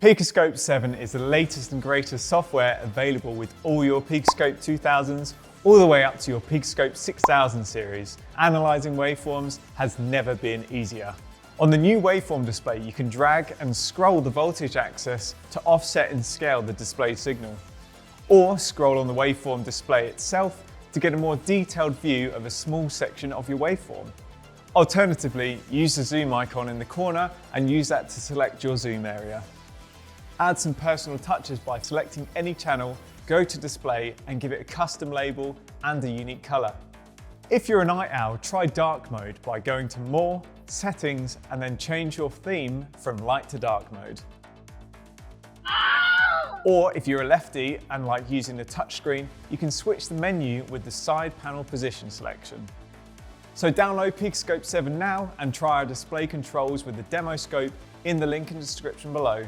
Picoscope 7 is the latest and greatest software available with all your Picoscope 2000s, all the way up to your Picoscope 6000 series. Analyzing waveforms has never been easier. On the new waveform display, you can drag and scroll the voltage axis to offset and scale the display signal. Or scroll on the waveform display itself to get a more detailed view of a small section of your waveform. Alternatively, use the zoom icon in the corner and use that to select your zoom area. Add some personal touches by selecting any channel, go to display and give it a custom label and a unique color. If you're a night owl, try dark mode by going to More, Settings, and then change your theme from light to dark mode. Or if you're a lefty and like using the touchscreen, you can switch the menu with the side panel position selection. So download Picoscope 7 now and try our display controls with the demo scope in the link in the description below.